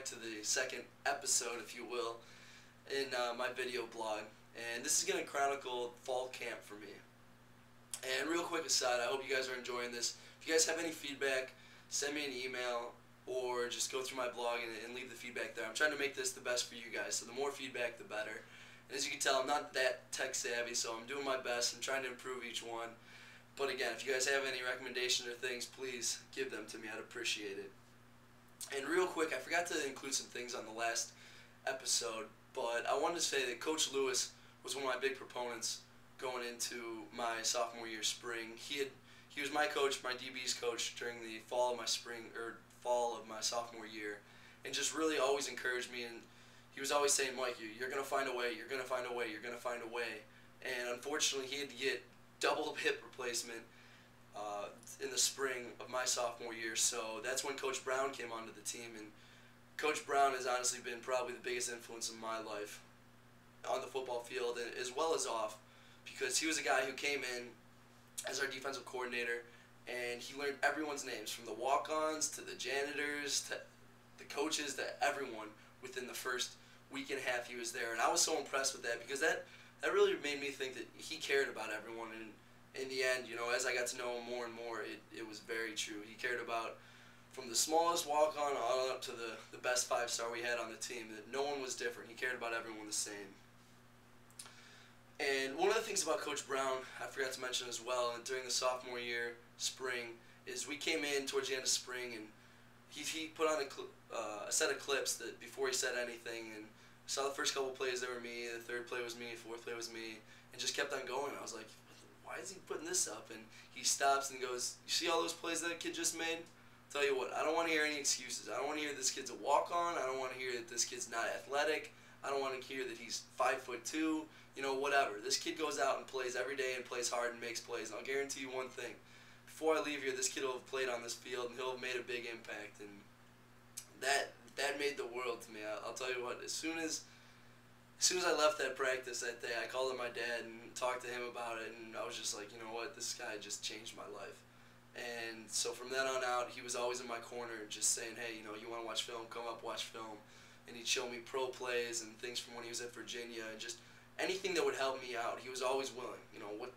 to the second episode, if you will, in my video blog. And this is going to chronicle fall camp for me. And real quick aside, I hope you guys are enjoying this. If you guys have any feedback, send me an email or just go through my blog and leave the feedback there. I'm trying to make this the best for you guys, so the more feedback, the better. And as you can tell, I'm not that tech savvy, so I'm doing my best. I'm trying to improve each one. But again, if you guys have any recommendations or things, please give them to me. I'd appreciate it. And real quick, I forgot to include some things on the last episode, but I wanted to say that Coach Lewis was one of my big proponents going into my sophomore year spring. He was my coach, my DB's coach during the fall of my sophomore year, and just really always encouraged me. And he was always saying, Mike, you're gonna find a way. You're gonna find a way. You're gonna find a way. And unfortunately, he had to get double hip replacement in the spring of my sophomore year. So that's when Coach Brown came onto the team, and Coach Brown has honestly been probably the biggest influence in my life on the football field and as well as off, because he was a guy who came in as our defensive coordinator, and he learned everyone's names, from the walk-ons to the janitors to the coaches to everyone within the first week and a half he was there. And I was so impressed with that, because that really made me think that he cared about everyone. And in the end, as I got to know him more and more, it was very true. He cared about, from the smallest walk-on on up to the best five-star we had on the team, that no one was different. He cared about everyone the same. And one of the things about Coach Brown, I forgot to mention as well, and during the sophomore year, spring, is we came in towards the end of spring, and he put on a set of clips that before he said anything, and I saw the first couple plays, they were me, the third play was me, fourth play was me, and just kept on going. I was like, why is he putting this up? And he stops and goes, you see all those plays that kid just made? Tell you what, I don't want to hear any excuses. I don't want to hear this kid's a walk-on. I don't want to hear that this kid's not athletic. I don't want to hear that he's 5'2", whatever. This kid goes out and plays every day and plays hard and makes plays. And I'll guarantee you one thing. Before I leave here, this kid will have played on this field and he'll have made a big impact. And that made the world to me. I'll tell you what, as soon as I left that practice that day, I called up my dad and talked to him about it, and I was just like, you know what, this guy just changed my life. And so from then on out, he was always in my corner just saying, hey, you want to watch film, come up, watch film. And he'd show me pro plays and things from when he was at Virginia, and just anything that would help me out. He was always willing.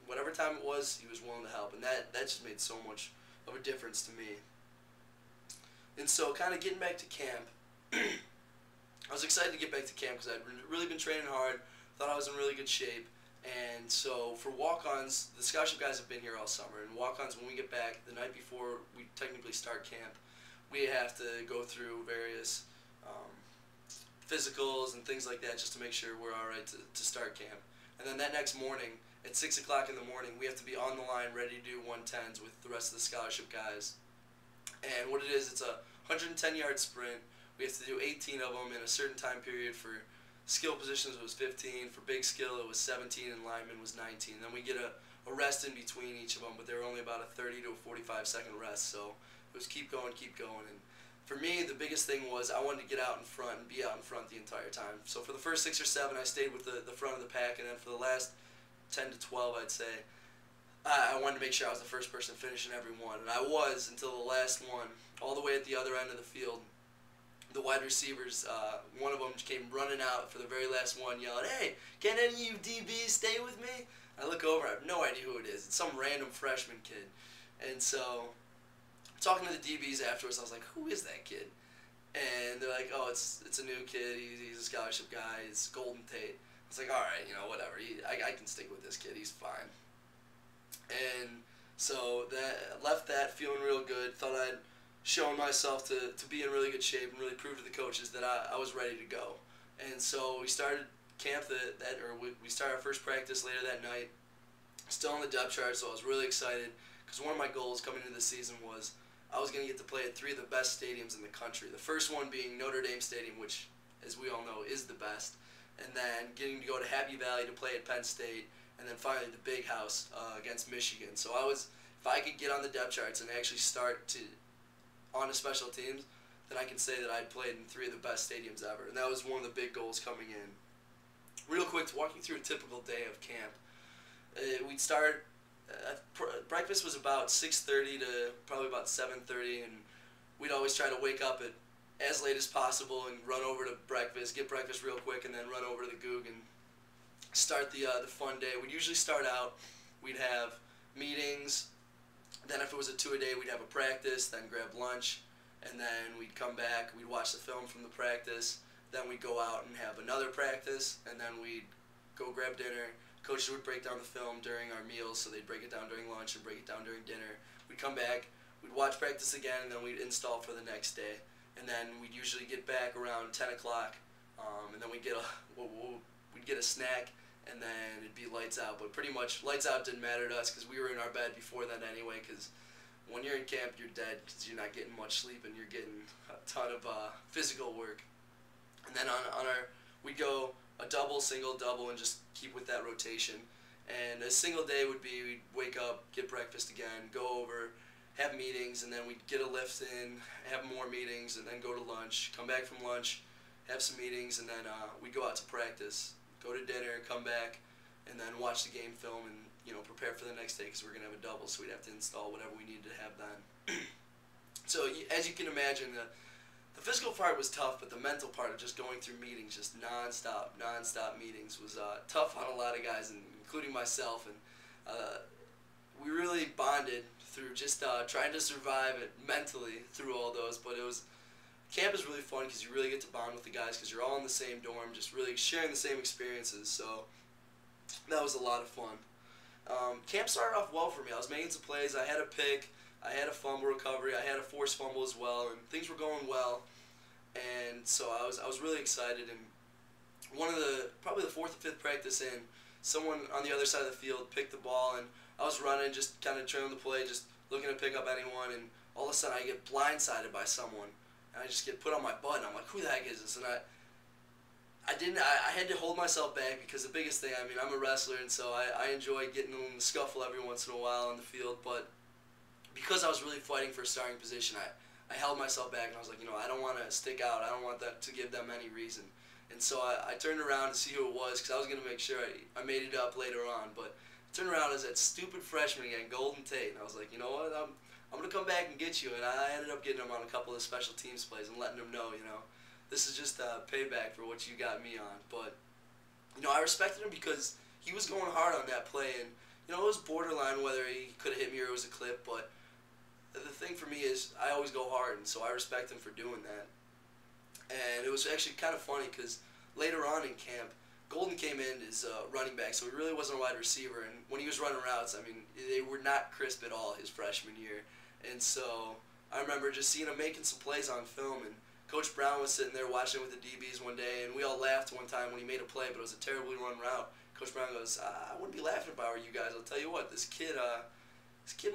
Whatever time it was, he was willing to help. And that just made so much of a difference to me. And so kind of getting back to camp, I was excited to get back to camp because I'd really been training hard, thought I was in really good shape. And so for walk-ons, the scholarship guys have been here all summer. And walk-ons, when we get back, the night before we technically start camp, we have to go through various physicals and things like that just to make sure we're all right to start camp. And then that next morning, at 6 o'clock in the morning, we have to be on the line ready to do 110s with the rest of the scholarship guys. And what it is, it's a 110-yard sprint. We have to do 18 of them in a certain time period. For skill positions, it was 15. For big skill, it was 17, and lineman was 19. Then we get a rest in between each of them, but they were only about a 30 to a 45-second rest. So it was keep going, keep going. And for me, the biggest thing was I wanted to get out in front and be out in front the entire time. So for the first 6 or 7, I stayed with the front of the pack, and then for the last 10 to 12, I'd say, I wanted to make sure I was the first person finishing every one. And I was until the last one, all the way at the other end of the field. The wide receivers, one of them came running out for the very last one, yelling, hey, can any of you DBs stay with me? I look over, I have no idea who it is. It's some random freshman kid. And so, talking to the DBs afterwards, I was like, who is that kid? And they're like, oh, it's a new kid, he's a scholarship guy, it's Golden Tate. I was like, alright, whatever, I can stick with this kid, he's fine. And so, left that feeling real good, thought I'd shown myself to be in really good shape and really prove to the coaches that I was ready to go. And so we started camp we started our first practice later that night, still on the depth chart, so I was really excited because one of my goals coming into the season was I was going to get to play at 3 of the best stadiums in the country. The first one being Notre Dame Stadium, which, as we all know, is the best, and then getting to go to Happy Valley to play at Penn State, and then finally the Big House against Michigan. So if I could get on the depth charts and actually start on the special teams, then I can say that I'd played in 3 of the best stadiums ever. And that was one of the big goals coming in. Real quick, walking through a typical day of camp. We'd start, breakfast was about 6:30 to probably about 7:30, and we'd always try to wake up at as late as possible and run over to breakfast, get breakfast real quick, and then run over to the Goog and start the fun day. We'd usually start out, we'd have meetings, then if it was a 2-a-day, we'd have a practice, then grab lunch, and then we'd come back, we'd watch the film from the practice, then we'd go out and have another practice, and then we'd go grab dinner. Coaches would break down the film during our meals, so they'd break it down during lunch and break it down during dinner. We'd come back, we'd watch practice again, and then we'd install for the next day. And then we'd usually get back around 10 o'clock, and then we'd get a snack, and then it'd be lights out. But pretty much lights out didn't matter to us because we were in our bed before that anyway, because when you're in camp, you're dead because you're not getting much sleep and you're getting a ton of physical work. And then we'd go a double, single, double, and just keep with that rotation. And a single day would be we'd wake up, get breakfast again, go over, have meetings, and then we'd get a lift in, have more meetings, and then go to lunch, come back from lunch, have some meetings, and then we'd go out to practice, go to dinner, come back, and then watch the game film and, you know, prepare for the next day because we're going to have a double, so we'd have to install whatever we needed to have then. So as you can imagine, the physical part was tough, but the mental part of just going through meetings, just non-stop meetings, was tough on a lot of guys, including myself. And we really bonded through just trying to survive it mentally through all those. But camp is really fun because you really get to bond with the guys because you're all in the same dorm, just really sharing the same experiences. So that was a lot of fun. Camp started off well for me. I was making some plays. I had a pick. I had a fumble recovery. I had a forced fumble as well, and things were going well. And so I was really excited. And probably the fourth or fifth practice in, someone on the other side of the field picked the ball, and I was running, just kind of trailing the play, just looking to pick up anyone, and all of a sudden I get blindsided by someone, and I just get put on my butt, and I'm like, who the heck is this? And I had to hold myself back because the biggest thing, I mean, I'm a wrestler, and so I enjoy getting in the scuffle every once in a while on the field, but because I was really fighting for a starting position, I held myself back, and I was like, you know, I don't want to stick out. I don't want that to give them any reason. And so I turned around to see who it was because I was going to make sure I made it up later on. But I turned around as that stupid freshman again, Golden Tate, and I was like, you know what, I'm going to come back and get you. And I ended up getting him on a couple of special teams plays and letting him know, you know, this is just payback for what you got me on. But, you know, I respected him because he was going hard on that play. And, you know, it was borderline whether he could have hit me or it was a clip, but the thing for me is I always go hard, and so I respect him for doing that. And it was actually kind of funny because later on in camp, Golden came in as a running back, so he really wasn't a wide receiver. And when he was running routes, I mean, they were not crisp at all his freshman year. And so I remember just seeing him making some plays on film, and Coach Brown was sitting there watching with the DBs one day, and we all laughed one time when he made a play, but it was a terribly run route. Coach Brown goes, I wouldn't be laughing if I were you guys. I'll tell you what, this kid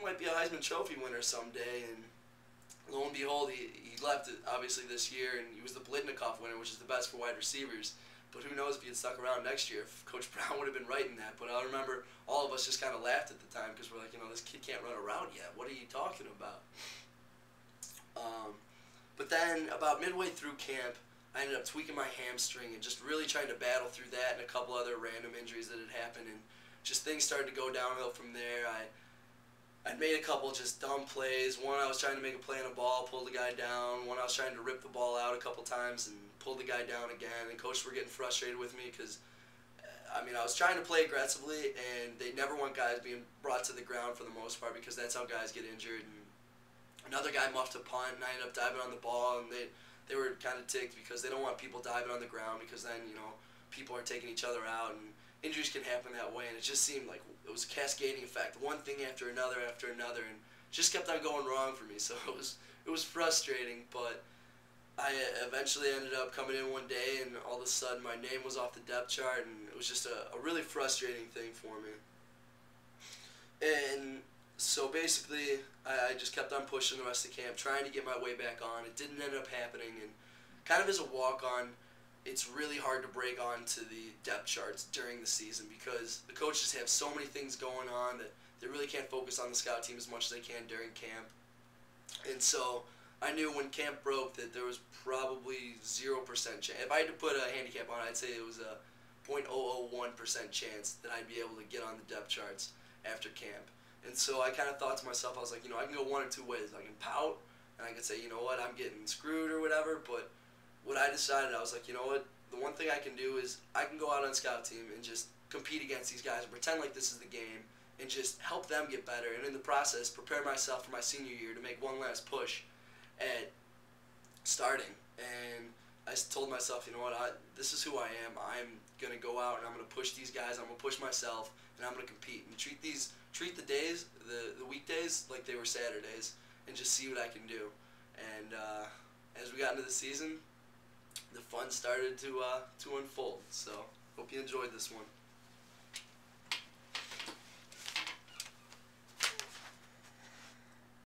might be a Heisman Trophy winner someday. And lo and behold, he left it obviously this year, and he was the Blitnikoff winner, which is the best for wide receivers. But who knows if he had stuck around next year, if Coach Brown would have been writing that. But I remember all of us just kind of laughed at the time because we're like, you know, this kid can't run a route yet. What are you talking about? But then about midway through camp, I ended up tweaking my hamstring and just really trying to battle through that and a couple other random injuries that had happened. And just things started to go downhill from there. I'd made a couple just dumb plays. One, I was trying to make a play on a ball, pulled the guy down. One, I was trying to rip the ball out a couple times and pulled the guy down again. And coaches were getting frustrated with me because, I mean, I was trying to play aggressively, and they never want guys being brought to the ground for the most part because that's how guys get injured. And another guy muffed a punt, and I ended up diving on the ball, and they were kind of ticked because they don't want people diving on the ground because then, you know, people are taking each other out, and injuries can happen that way. And it just seemed like it was a cascading effect, one thing after another, and just kept on going wrong for me. So it was frustrating, but I eventually ended up coming in one day, and all of a sudden my name was off the depth chart, and it was just a really frustrating thing for me. And so basically, I just kept on pushing the rest of the camp, trying to get my way back on. It didn't end up happening, and kind of as a walk-on, it's really hard to break onto the depth charts during the season because the coaches have so many things going on that they really can't focus on the scout team as much as they can during camp. And so I knew when camp broke that there was probably 0% chance. If I had to put a handicap on it, I'd say it was a 0.001% chance that I'd be able to get on the depth charts after camp. And so I kind of thought to myself, I was like, you know, I can go one or two ways. I can pout, and I could say, you know what, I'm getting screwed or whatever. But what I decided, I was like, you know what, the one thing I can do is I can go out on scout team and just compete against these guys and pretend like this is the game and just help them get better, and in the process prepare myself for my senior year to make one last push at starting. And I told myself, you know what, this is who I am. I'm going to go out and I'm going to push these guys, I'm going to push myself, and I'm going to compete and treat the days, the weekdays like they were Saturdays, and just see what I can do. And as we got into the season, the fun started to unfold. So hope you enjoyed this one.